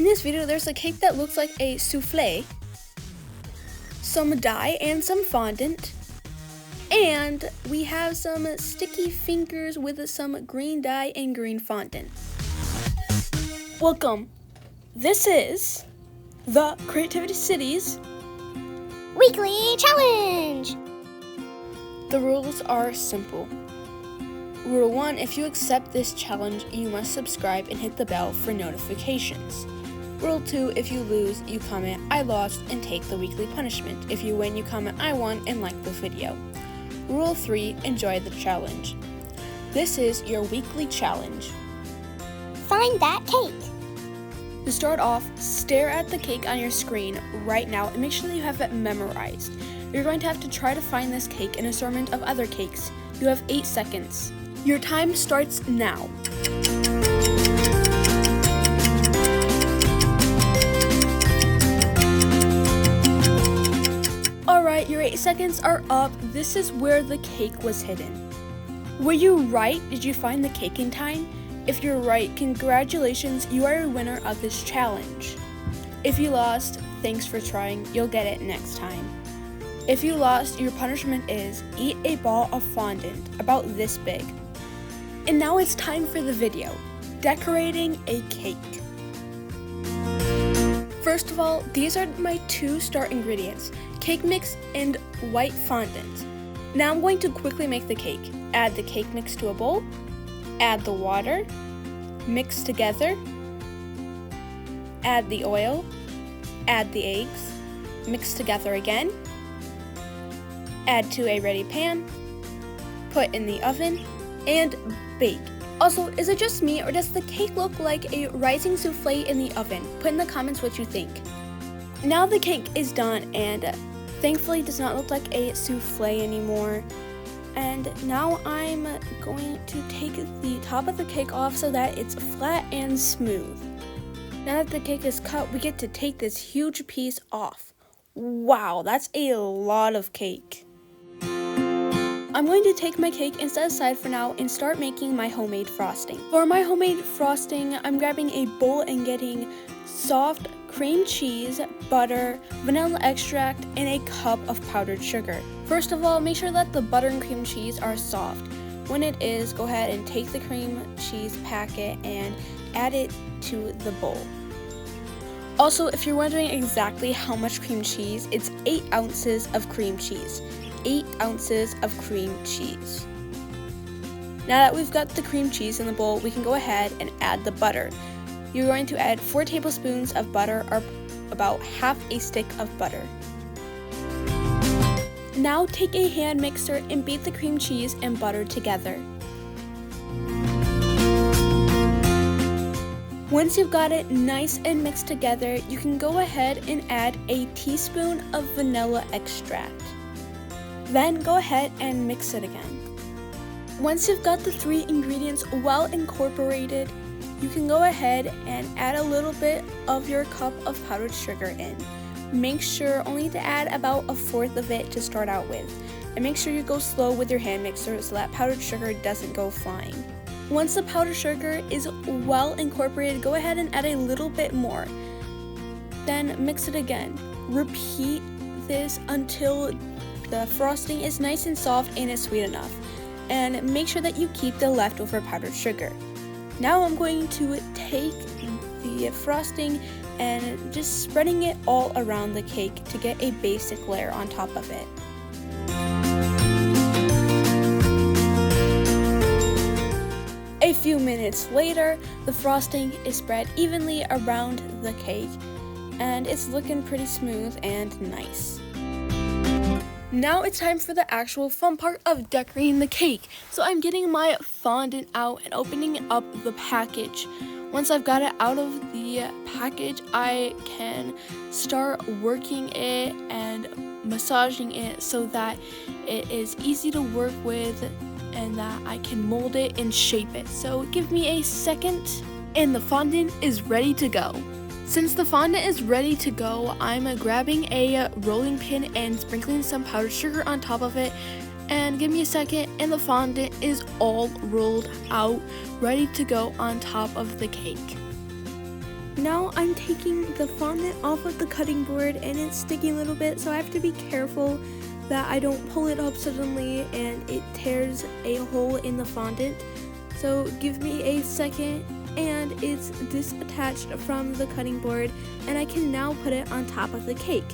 In this video, there's a cake that looks like a souffle, some dye and some fondant, and we have some sticky fingers with some green dye and green fondant. Welcome. This is the Creativity Cities Weekly Challenge! The rules are simple. Rule 1, if you accept this challenge, you must subscribe and hit the bell for notifications. Rule 2, if you lose, you comment, "I lost," and take the weekly punishment. If you win, you comment, "I won," and like the video. Rule 3, enjoy the challenge. This is your weekly challenge. Find that cake. To start off, stare at the cake on your screen right now and make sure that you have it memorized. You're going to have to try to find this cake in an assortment of other cakes. You have 8 seconds. Your time starts now. Alright, your 8 seconds are up. This is where the cake was hidden. Were you right? Did you find the cake in time? If you're right, congratulations, you are a winner of this challenge. If you lost, thanks for trying, you'll get it next time. If you lost, your punishment is eat a ball of fondant about this big. And now it's time for the video, decorating a cake. First of all, these are my 2 start ingredients, cake mix and white fondant. Now I'm going to quickly make the cake. Add the cake mix to a bowl, add the water, mix together, add the oil, add the eggs, mix together again, add to a ready pan, put in the oven, and bake. Also, is it just me or does the cake look like a rising souffle in the oven? Put in the comments what you think. Now the cake is done and thankfully does not look like a souffle anymore. And now I'm going to take the top of the cake off so that it's flat and smooth. Now that the cake is cut, we get to take this huge piece off. Wow, that's a lot of cake. I'm going to take my cake and set aside for now and start making my homemade frosting. For my homemade frosting, I'm grabbing a bowl and getting soft cream cheese, butter, vanilla extract, and a cup of powdered sugar. First of all, make sure that the butter and cream cheese are soft. When it is, go ahead and take the cream cheese packet and add it to the bowl. Also, if you're wondering exactly how much cream cheese, it's 8 ounces of cream cheese. 8 ounces of cream cheese. Now that we've got the cream cheese in the bowl, we can go ahead and add the butter. You're going to add 4 tablespoons of butter or about half a stick of butter. Now take a hand mixer and beat the cream cheese and butter together. Once you've got it nice and mixed together, you can go ahead and add a teaspoon of vanilla extract. Then go ahead and mix it again. Once you've got the 3 ingredients well incorporated, you can go ahead and add a little bit of your cup of powdered sugar in. Make sure only to add about 1/4 of it to start out with. And make sure you go slow with your hand mixer so that powdered sugar doesn't go flying. Once the powdered sugar is well incorporated, go ahead and add a little bit more. Then mix it again. Repeat this until the frosting is nice and soft and is sweet enough. And make sure that you keep the leftover powdered sugar. Now I'm going to take the frosting and just spreading it all around the cake to get a basic layer on top of it. A few minutes later, the frosting is spread evenly around the cake and it's looking pretty smooth and nice. Now it's time for the actual fun part of decorating the cake. So I'm getting my fondant out and opening up the package. Once I've got it out of the package, I can start working it and massaging it so that it is easy to work with and that I can mold it and shape it. So give me a second and the fondant is ready to go. Since the fondant is ready to go, I'm grabbing a rolling pin and sprinkling some powdered sugar on top of it. And give me a second and the fondant is all rolled out, ready to go on top of the cake. Now I'm taking the fondant off of the cutting board and it's sticking a little bit, so I have to be careful that I don't pull it up suddenly and it tears a hole in the fondant. So give me a second, and it's disattached from the cutting board and I can now put it on top of the cake.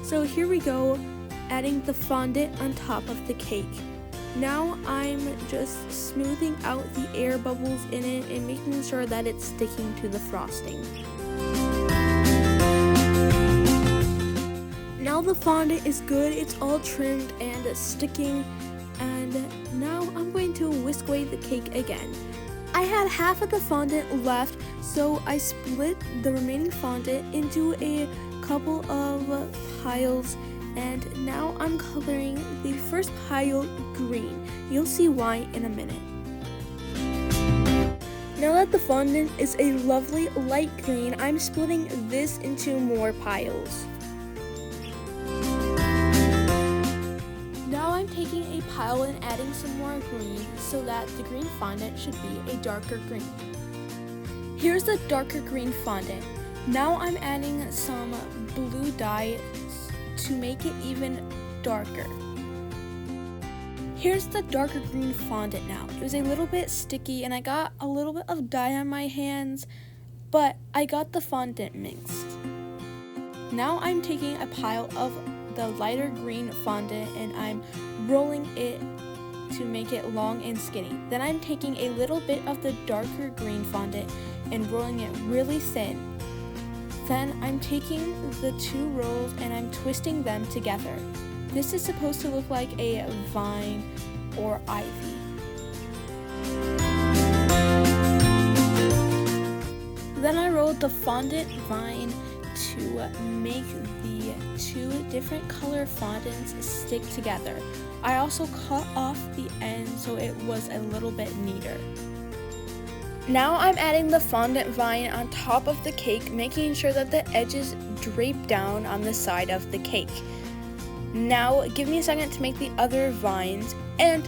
So here we go, adding the fondant on top of the cake. Now I'm just smoothing out the air bubbles in it and making sure that it's sticking to the frosting. Now the fondant is good, it's all trimmed and sticking, and now I'm going to whisk away the cake again. I had half of the fondant left, so I split the remaining fondant into a couple of piles, and now I'm coloring the first pile green. You'll see why in a minute. Now that the fondant is a lovely light green, I'm splitting this into more piles. Now I'm taking a pile and adding some more green so that the green fondant should be a darker green. Here's the darker green fondant. Now I'm adding some blue dye to make it even darker. Here's the darker green fondant now. It was a little bit sticky and I got a little bit of dye on my hands, but I got the fondant mixed. Now I'm taking a pile of the lighter green fondant and I'm rolling it to make it long and skinny. Then I'm taking a little bit of the darker green fondant and rolling it really thin. Then I'm taking the two rolls and I'm twisting them together. This is supposed to look like a vine or ivy. Then I rolled the fondant vine to make the two different color fondants stick together. I also cut off the end so it was a little bit neater. Now I'm adding the fondant vine on top of the cake, making sure that the edges drape down on the side of the cake. Now give me a second to make the other vines, and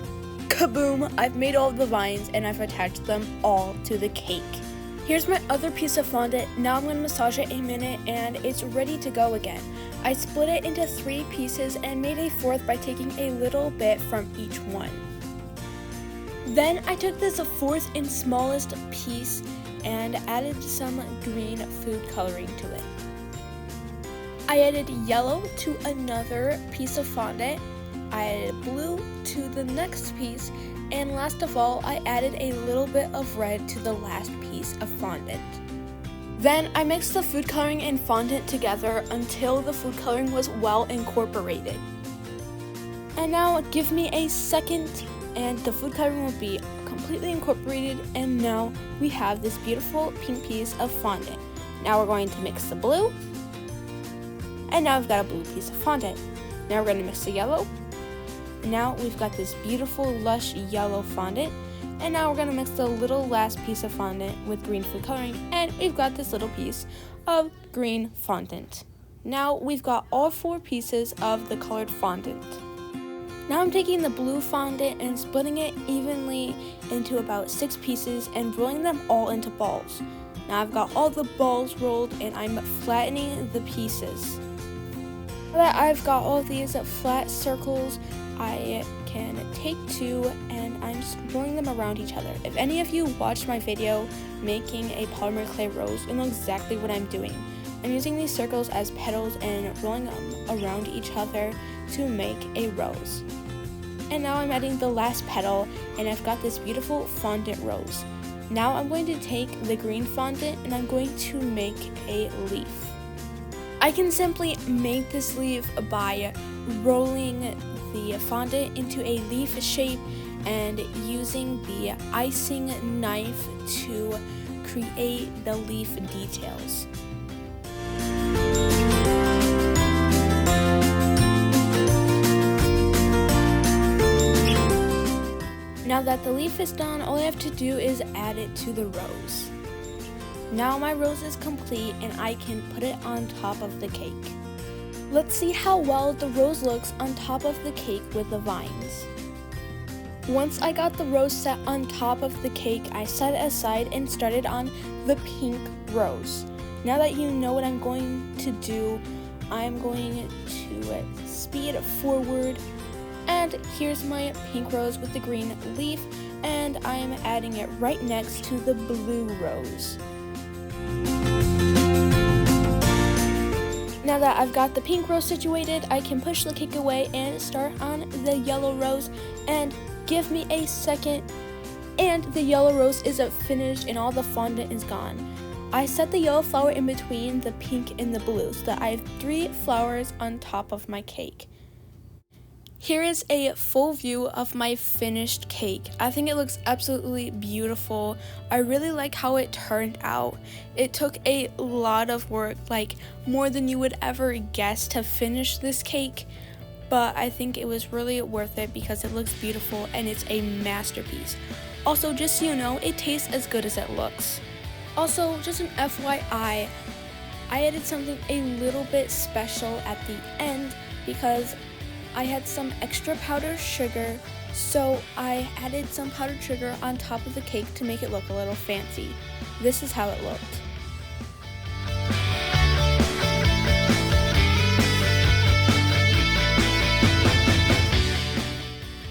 kaboom! I've made all of the vines and I've attached them all to the cake. Here's my other piece of fondant. Now I'm going to massage it a minute and it's ready to go again. I split it into 3 pieces and made a fourth by taking a little bit from each one. Then I took this fourth and smallest piece and added some green food coloring to it. I added yellow to another piece of fondant. I added blue to the next piece, and last of all, I added a little bit of red to the last piece of fondant. Then I mixed the food coloring and fondant together until the food coloring was well incorporated. And now give me a second and the food coloring will be completely incorporated, and now we have this beautiful pink piece of fondant. Now we're going to mix the blue, and now we've got a blue piece of fondant. Now we're going to mix the yellow, and now we've got this beautiful lush yellow fondant, and now we're going to mix the little last piece of fondant with green food coloring, and we've got this little piece of green fondant. Now we've got all 4 pieces of the colored fondant. Now I'm taking the blue fondant and splitting it evenly into about 6 pieces and rolling them all into balls. Now I've got all the balls rolled and I'm flattening the pieces. Now that I've got all these flat circles, I can take 2 and I'm just rolling them around each other. If any of you watched my video making a polymer clay rose, you'll know exactly what I'm doing. I'm using these circles as petals and rolling them around each other to make a rose. And now I'm adding the last petal and I've got this beautiful fondant rose. Now I'm going to take the green fondant and I'm going to make a leaf. I can simply make this leaf by rolling the fondant into a leaf shape and using the icing knife to create the leaf details. Now that the leaf is done, all I have to do is add it to the rose. Now my rose is complete and I can put it on top of the cake. Let's see how well the rose looks on top of the cake with the vines. Once I got the rose set on top of the cake, I set it aside and started on the pink rose. Now that you know what I'm going to do, I'm going to speed forward, and here's my pink rose with the green leaf, and I'm adding it right next to the blue rose. Now that I've got the pink rose situated, I can push the cake away and start on the yellow rose, and give me a second, and the yellow rose is finished and all the fondant is gone. I set the yellow flower in between the pink and the blue so that I have 3 flowers on top of my cake. Here is a full view of my finished cake. I think it looks absolutely beautiful. I really like how it turned out. It took a lot of work, like more than you would ever guess, to finish this cake, but I think it was really worth it because it looks beautiful and it's a masterpiece. Also, just so you know, it tastes as good as it looks. Also, just an FYI, I added something a little bit special at the end because I had some extra powdered sugar, so I added some powdered sugar on top of the cake to make it look a little fancy. This is how it looked.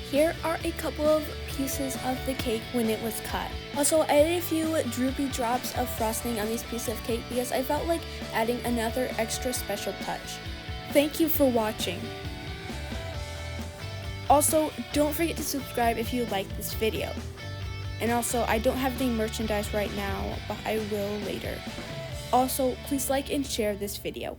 Here are a couple of pieces of the cake when it was cut. Also, I added a few droopy drops of frosting on these pieces of cake because I felt like adding another extra special touch. Thank you for watching. Also, don't forget to subscribe if you like this video. And also, I don't have any merchandise right now, but I will later. Also, please like and share this video.